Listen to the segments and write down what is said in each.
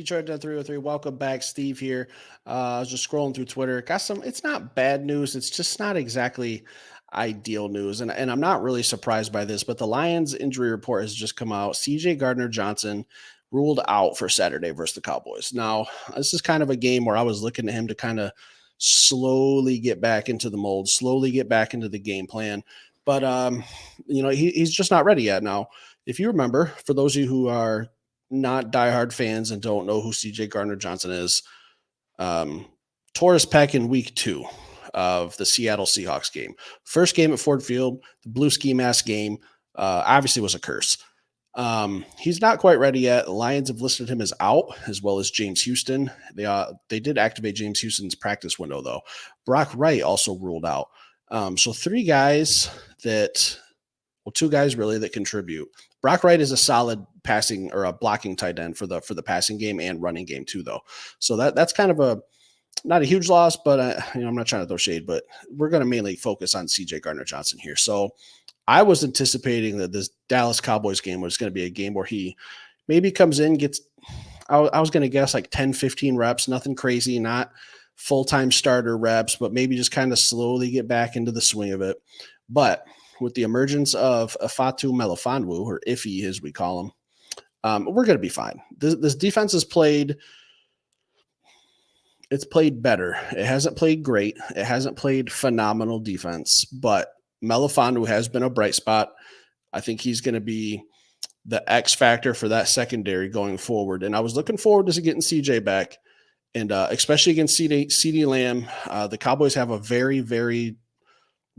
Detroit Den 303. Welcome back, Steve here. I was just scrolling through Twitter. Got some, it's not bad news. It's just not exactly ideal news. And I'm not really surprised by this, but the Lions injury report has just come out. CJ Gardner-Johnson ruled out for Saturday versus the Cowboys. Now, this is kind of a game where I was looking to him to kind of slowly get back into the mold, slowly get back into the game plan. But, he's just not ready yet. Now, if you remember, for those of you who are not diehard fans and don't know who CJ Gardner-Johnson is, tore his pec in week 2 of the Seattle Seahawks game. First game at Ford Field, the blue ski mask game, obviously was a curse. He's not quite ready yet. The Lions have listed him as out, as well as James Houston. They did activate James Houston's practice window, though. Brock Wright also ruled out. So 3 guys that, well, 2 guys really that contribute. Brock Wright is a solid passing or a blocking tight end for the passing game and running game too, though. So that's kind of not a huge loss, but I'm not trying to throw shade, but we're going to mainly focus on CJ Gardner-Johnson here. So I was anticipating that this Dallas Cowboys game was going to be a game where he maybe comes in, I was going to guess like 10, 15 reps, nothing crazy, not full-time starter reps, but maybe just kind of slowly get back into the swing of it. But with the emergence of Fatu Melifonwu, or Iffy as we call him, we're going to be fine. This defense has played better. It hasn't played great. It hasn't played phenomenal defense, but Melifonwu has been a bright spot. I think he's going to be the X factor for that secondary going forward. And I was looking forward to getting CJ back, and especially against CeeDee Lamb. The Cowboys have a very, very,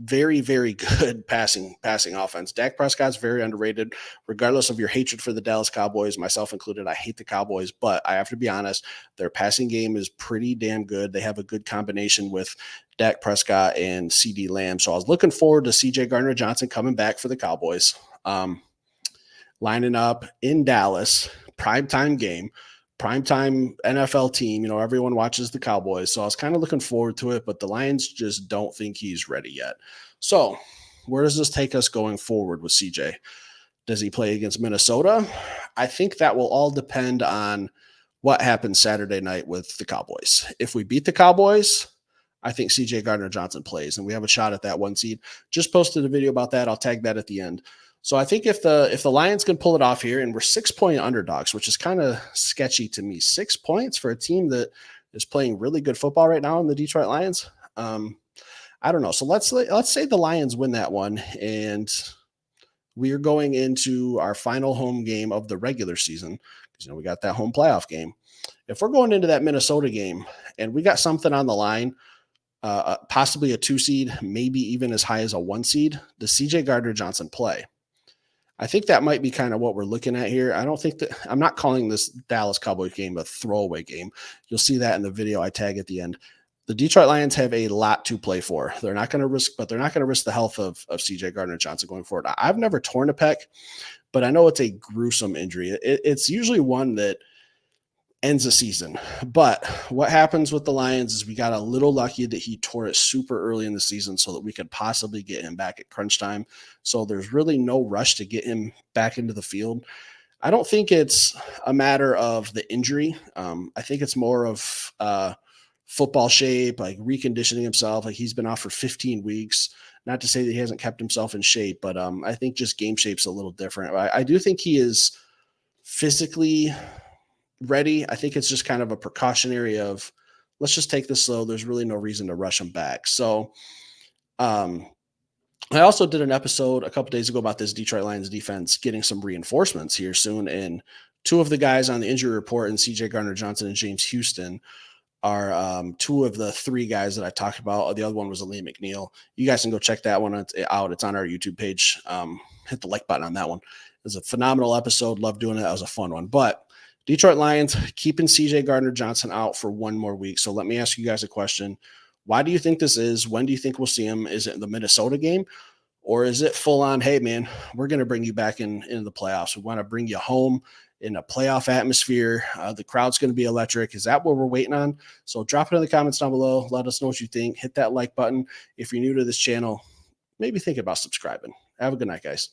very, very good passing offense. Dak Prescott's very underrated, regardless of your hatred for the Dallas Cowboys, myself included. I hate the Cowboys, but I have to be honest, their passing game is pretty damn good. They have a good combination with Dak Prescott and CeeDee Lamb. So I was looking forward to CJ Gardner-Johnson coming back for the Cowboys, lining up in Dallas, primetime game. Primetime NFL team, everyone watches the Cowboys. So I was kind of looking forward to it, but the Lions just don't think he's ready yet. So where does this take us going forward with CJ? Does he play against Minnesota? I think that will all depend on what happens Saturday night with the Cowboys. If we beat the Cowboys, I think CJ Gardner-Johnson plays, and we have a shot at that 1 seed. Just posted a video about that. I'll tag that at the end. So I think if the Lions can pull it off here, and we're 6-point underdogs, which is kind of sketchy to me, 6 points for a team that is playing really good football right now in the Detroit Lions. I don't know. So let's say the Lions win that one, and we are going into our final home game of the regular season because we got that home playoff game. If we're going into that Minnesota game and we got something on the line, possibly a 2 seed, maybe even as high as a 1 seed, does CJ Gardner-Johnson play? I think that might be kind of what we're looking at here. I'm not calling this Dallas Cowboys game a throwaway game. You'll see that in the video I tag at the end. The Detroit Lions have a lot to play for. They're not going to risk the health of CJ Gardner-Johnson going forward. I've never torn a pec, but I know it's a gruesome injury. It's usually one that ends a season. But what happens with the Lions is we got a little lucky that he tore it super early in the season so that we could possibly get him back at crunch time. So there's really no rush to get him back into the field. I don't think it's a matter of the injury. I think it's more of football shape, like reconditioning himself. Like he's been off for 15 weeks. Not to say that he hasn't kept himself in shape, but I think just game shape's a little different. I do think he is physically ready. I think it's just kind of a precautionary of let's just take this slow. There's really no reason to rush him back. So I also did an episode a couple days ago about this Detroit Lions defense getting some reinforcements here soon. And 2 of the guys on the injury report, and CJ Gardner-Johnson and James Houston, are 2 of the 3 guys that I talked about. The other one was Aleem McNeil. You guys can go check that one out. It's on our YouTube page. Hit the like button on that one. It was a phenomenal episode. Loved doing it. That was a fun one. But Detroit Lions keeping CJ Gardner-Johnson out for 1 more week. So let me ask you guys a question. Why do you think this is? When do you think we'll see him? Is it in the Minnesota game? Or is it full on, hey, man, we're going to bring you back into the playoffs. We want to bring you home in a playoff atmosphere. The crowd's going to be electric. Is that what we're waiting on? So drop it in the comments down below. Let us know what you think. Hit that like button. If you're new to this channel, maybe think about subscribing. Have a good night, guys.